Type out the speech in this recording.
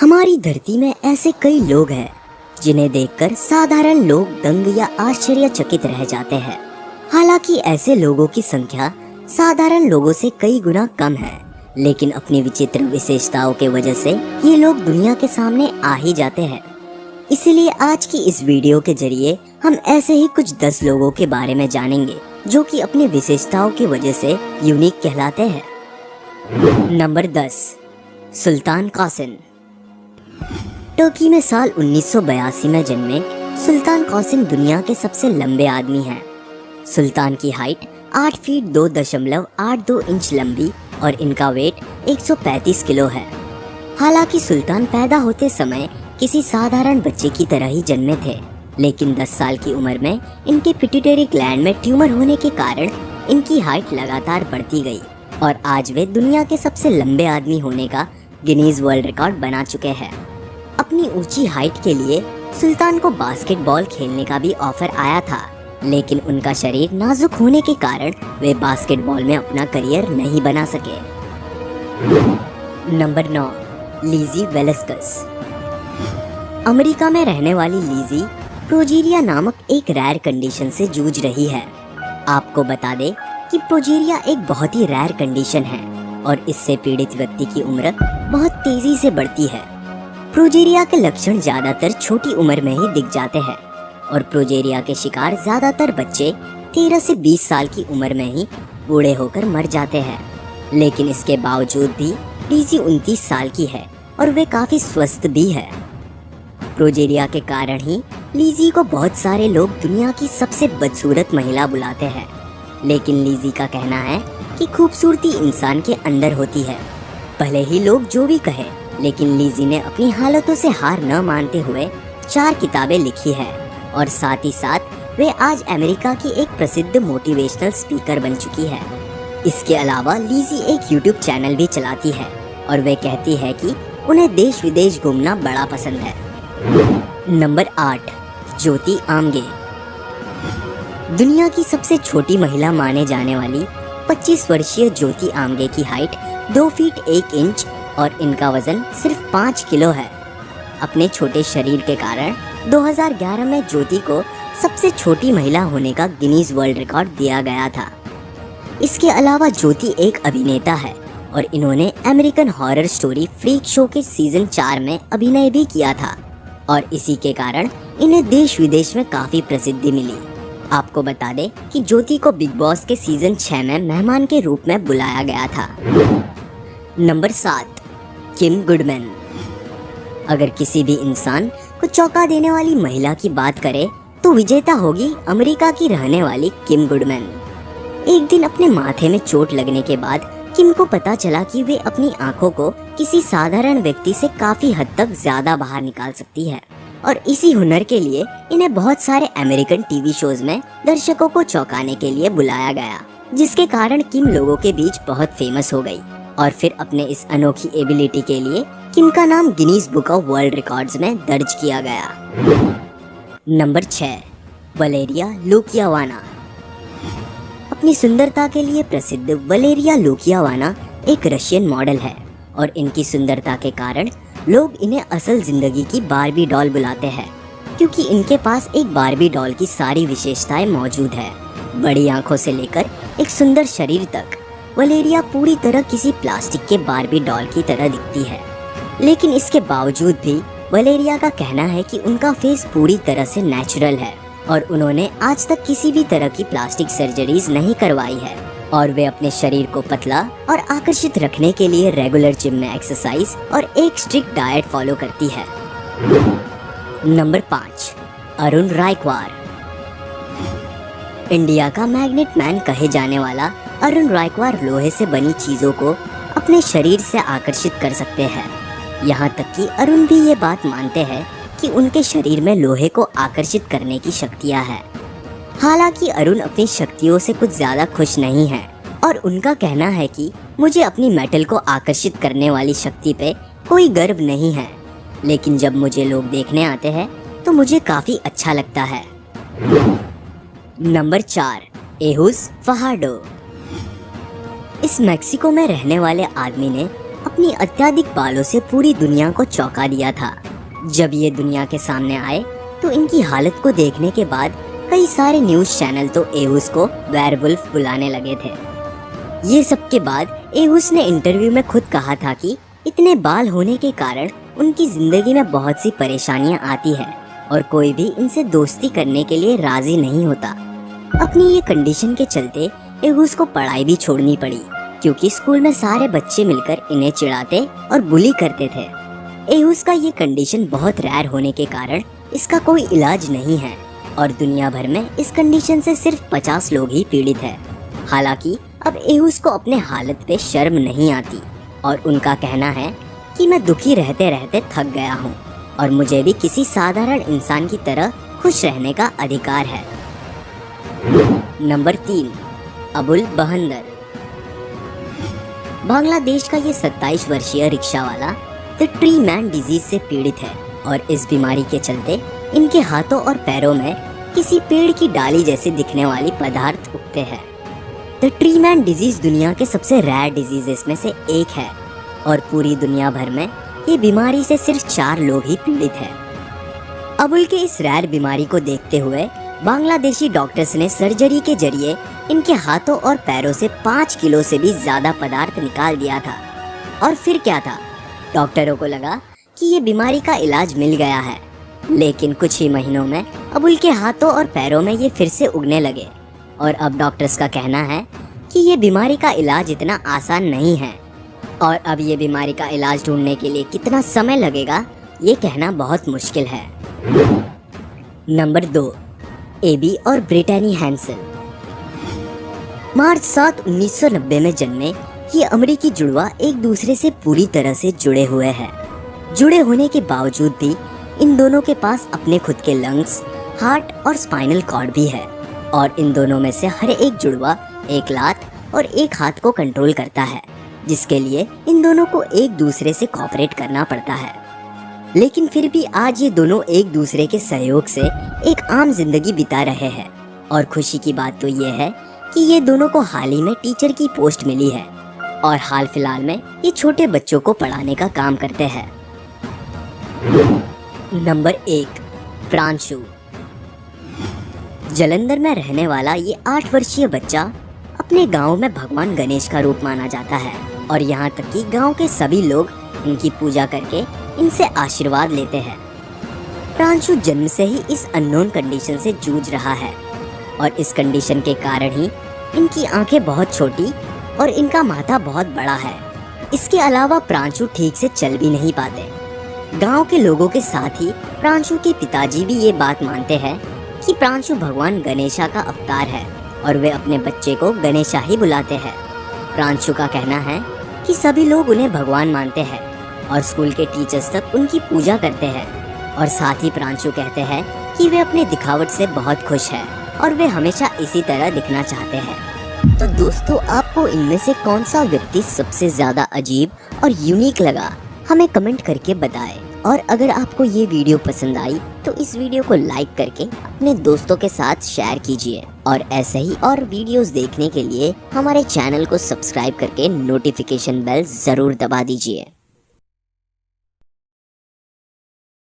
हमारी धरती में ऐसे कई लोग हैं जिन्हें देखकर साधारण लोग दंग या आश्चर्यचकित रह जाते हैं। हालांकि ऐसे लोगों की संख्या साधारण लोगों से कई गुना कम है, लेकिन अपनी विचित्र विशेषताओं के वजह से ये लोग दुनिया के सामने आ ही जाते हैं। इसीलिए आज की इस वीडियो के जरिए हम ऐसे ही कुछ 10 लोगों के बारे में जानेंगे जो कि अपनी विशेषताओं की वजह से यूनिक कहलाते हैं। नंबर 10, सुल्तान कासिम। तुर्की में साल 1982 में जन्मे सुल्तान कासिम दुनिया के सबसे लंबे आदमी हैं। सुल्तान की हाइट 8 फीट 2.82 इंच लंबी और इनका वेट 135 किलो है। हालांकि सुल्तान पैदा होते समय किसी साधारण बच्चे की तरह ही जन्मे थे, लेकिन 10 साल की उम्र में इनके पिट्यूटरी ग्लैंड में ट्यूमर होने के कारण इनकी हाइट लगातार बढ़ती गई और आज वे दुनिया के सबसे लंबे आदमी होने का गिनीज वर्ल्ड रिकॉर्ड बना चुके हैं। अपनी ऊंची हाइट के लिए सुल्तान को बास्केटबॉल खेलने का भी ऑफर आया था, लेकिन उनका शरीर नाजुक होने के कारण वे बास्केटबॉल में अपना करियर नहीं बना सके। Number 9, Lizzie वेलेस्कस। अमेरिका में रहने वाली लिज़ी प्रोजेरिया नामक एक रेयर कंडीशन से जूझ रही है। आपको बता दें कि प्रोजेरिया एक बहुत ही रेयर कंडीशन है और इससे पीड़ित व्यक्ति की उम्र बहुत तेजी से बढ़ती है। प्रोजेरिया के लक्षण ज्यादातर छोटी उम्र में ही दिख जाते हैं और प्रोजेरिया के शिकार ज्यादातर बच्चे 13 से 20 साल की उम्र में ही बूढ़े होकर मर जाते हैं। लेकिन इसके बावजूद भी लिज़ी 29 साल की है और वे काफी स्वस्थ भी है। प्रोजेरिया के कारण ही लिज़ी को बहुत सारे लोग दुनिया की सबसे बदसूरत महिला बुलाते हैं, लेकिन लिज़ी का कहना है कि खूबसूरती इंसान के अंदर होती है, भले ही लोग जो भी कहें। लेकिन लिज़ी ने अपनी हालतों से हार न मानते हुए 4 किताबें लिखी है और साथ ही साथ वे आज अमेरिका की एक प्रसिद्ध मोटिवेशनल स्पीकर बन चुकी है। इसके अलावा लिज़ी एक यूट्यूब चैनल भी चलाती है और वे कहती है कि उन्हें देश विदेश घूमना बड़ा पसंद है। नंबर 8, ज्योति आमगे। दुनिया की सबसे छोटी महिला माने जाने वाली 25 वर्षीय ज्योति आमगे की हाइट 2 फीट 1 इंच और इनका वजन सिर्फ 5 किलो है। अपने छोटे शरीर के कारण 2011 में ज्योति को सबसे छोटी महिला होने का गिनीज वर्ल्ड रिकॉर्ड दिया गया था। इसके अलावा ज्योति एक अभिनेता है और इन्होंने American horror story freak show के सीजन 4 में अभिनय भी किया था और इसी के कारण इन्हें देश विदेश में काफी प्रसिद्धि मिली। आपको बता दें कि ज्योति को बिग बॉस के सीजन 6 में मेहमान के रूप में बुलाया गया था। नंबर 7, किम गुडमैन। अगर किसी भी इंसान को चौंका देने वाली महिला की बात करें तो विजेता होगी अमेरिका की रहने वाली किम गुडमैन। एक दिन अपने माथे में चोट लगने के बाद किम को पता चला कि वे अपनी आंखों को किसी साधारण व्यक्ति से काफी हद तक ज्यादा बाहर निकाल सकती है और इसी हुनर के लिए इन्हें बहुत सारे अमेरिकन टीवी शोज में दर्शकों को चौंकाने के लिए बुलाया गया, जिसके कारण किम लोगों के बीच बहुत फेमस हो गई और फिर अपने इस अनोखी एबिलिटी के लिए किम का नाम Guinness book of world records में दर्ज किया गया। नंबर 6, वलेरिया लुकियावाना। अपनी सुंदरता के लिए प्रसिद्ध वलेरिया लुकियावाना एक रशियन मॉडल है और इनकी सुंदरता के कारण लोग इन्हें असल जिंदगी की बारबी डॉल बुलाते हैं, क्योंकि इनके पास एक बारबी डॉल की सारी विशेषताएं मौजूद है। बड़ी आंखों से लेकर एक सुंदर शरीर तक वलेरिया पूरी तरह किसी प्लास्टिक के बारबी डॉल की तरह दिखती है। लेकिन इसके बावजूद भी वलेरिया का कहना है कि उनका फेस पूरी तरह से नेचुरल है और उन्होंने आज तक किसी भी तरह की प्लास्टिक सर्जरीज नहीं करवाई है और वे अपने शरीर को पतला और आकर्षित रखने के लिए रेगुलर जिम में एक्सरसाइज और एक स्ट्रिक्ट डाइट फॉलो करती है। नंबर 5, अरुण रायकवार। इंडिया का मैग्नेट मैन कहे जाने वाला अरुण रायकवार लोहे से बनी चीजों को अपने शरीर से आकर्षित कर सकते हैं। यहाँ तक कि अरुण भी ये बात मानते हैं कि उनके शरीर में लोहे को आकर्षित करने की शक्तियाँ हैं। हालांकि अरुण अपनी शक्तियों से कुछ ज्यादा खुश नहीं है और उनका कहना है कि मुझे अपनी मेटल को आकर्षित करने वाली शक्ति पे कोई गर्व नहीं है, लेकिन जब मुझे लोग देखने आते हैं तो मुझे काफी अच्छा लगता है। नंबर 4, एहुस फहाडो। इस मेक्सिको में रहने वाले आदमी ने अपनी अत्यधिक बालों से पूरी दुनिया को चौंका दिया था। जब ये दुनिया के सामने आए तो इनकी हालत को देखने के बाद कई सारे न्यूज़ चैनल तो एहुस को वेयरवुल्फ बुलाने लगे थे। ये सब के बाद एहुस ने इंटरव्यू में खुद कहा था कि इतने बाल होने के कारण उनकी जिंदगी में बहुत सी परेशानियां आती है और कोई भी इनसे दोस्ती करने के लिए राजी नहीं होता। अपनी ये कंडीशन के चलते एहुस को पढ़ाई भी छोड़नी पड़ी, क्योंकि स्कूल में सारे बच्चे मिलकर इन्हें चिढ़ाते और बुली करते थे। एहुस का ये कंडीशन बहुत रेयर होने के कारण इसका कोई इलाज नहीं है और दुनिया भर में इस कंडीशन से सिर्फ 50 लोग ही पीड़ित है। हालांकि अब एहुस को अपने हालत पे शर्म नहीं आती और उनका कहना है कि मैं दुखी रहते रहते थक गया हूँ और मुझे भी किसी साधारण इंसान की तरह खुश रहने का अधिकार है। नंबर 3, अबुल बहंदर। बांग्लादेश का ये 27 वर्षीय रिक्शा वाला द ट्री मैन डिजीज से पीड़ित है और इस बीमारी के चलते इनके हाथों और पैरों में किसी पेड़ की डाली जैसे दिखने वाली पदार्थ उगते हैं। द ट्री मैन डिजीज दुनिया के सबसे रेयर डिजीजेस में से एक है और पूरी दुनिया भर में ये बीमारी से सिर्फ 4 लोग ही पीड़ित हैं। अबुल के इस रेयर बीमारी को देखते हुए बांग्लादेशी डॉक्टर्स ने सर्जरी के जरिए इनके हाथों और पैरों से 5 किलो से भी ज्यादा पदार्थ निकाल दिया था। और फिर क्या था, डॉक्टरों को लगा कि ये बीमारी का इलाज मिल गया है, लेकिन कुछ ही महीनों में अबुल के हाथों और पैरों में ये फिर से उगने लगे और अब डॉक्टर्स का कहना है कि ये बीमारी का इलाज इतना आसान नहीं है और अब ये बीमारी का इलाज ढूंढने के लिए कितना समय लगेगा ये कहना बहुत मुश्किल है। नंबर 2, एबी और ब्रिटेनी हैंसेल। मार्च 7, 1990 में जन्मे ये अमेरिकी जुड़वा एक दूसरे से पूरी तरह से जुड़े हुए हैं। जुड़े होने के बावजूद भी इन दोनों के पास अपने खुद के लंग्स, हार्ट और स्पाइनल कॉर्ड भी है और इन दोनों में से हर एक जुड़वा एक लात और एक हाथ को कंट्रोल करता है, जिसके लिए इन दोनों को एक दूसरे से कोऑपरेट करना पड़ता है। लेकिन फिर भी आज ये दोनों एक दूसरे के सहयोग से एक आम जिंदगी बिता रहे हैं और खुशी की बात तो ये है कि ये दोनों को हाल ही में टीचर की पोस्ट मिली है और हाल फिलहाल में ये छोटे बच्चों को पढ़ाने का काम करते हैं। नंबर 1, प्रांशु। जालंधर में रहने वाला ये 8 वर्षीय बच्चा अपने गांव में भगवान गणेश का रूप माना जाता है और यहाँ तक कि गांव के सभी लोग इनकी पूजा करके इनसे आशीर्वाद लेते हैं। प्रांशु जन्म से ही इस अननोन कंडीशन से जूझ रहा है और इस कंडीशन के कारण ही इनकी आंखें बहुत छोटी और इनका माथा बहुत बड़ा है। इसके अलावा प्रांशु ठीक से चल भी नहीं पाते। गांव के लोगों के साथ ही प्रांशु के पिताजी भी ये बात मानते हैं कि प्रांशु भगवान गणेशा का अवतार है और वे अपने बच्चे को गणेशा ही बुलाते हैं। प्रांशु का कहना है कि सभी लोग उन्हें भगवान मानते हैं और स्कूल के टीचर्स तक उनकी पूजा करते हैं और साथ ही प्रांशु कहते हैं कि वे अपने दिखावट से बहुत खुश हैं और वे हमेशा इसी तरह दिखना चाहते हैं। तो दोस्तों, आपको इनमें से कौन सा व्यक्ति सबसे ज्यादा अजीब और यूनिक लगा, हमें कमेंट करके बताएं। और अगर आपको ये वीडियो पसंद आई तो इस वीडियो को लाइक करके अपने दोस्तों के साथ शेयर कीजिए और ऐसे ही और वीडियोस देखने के लिए हमारे चैनल को सब्सक्राइब करके नोटिफिकेशन बेल जरूर दबा दीजिए।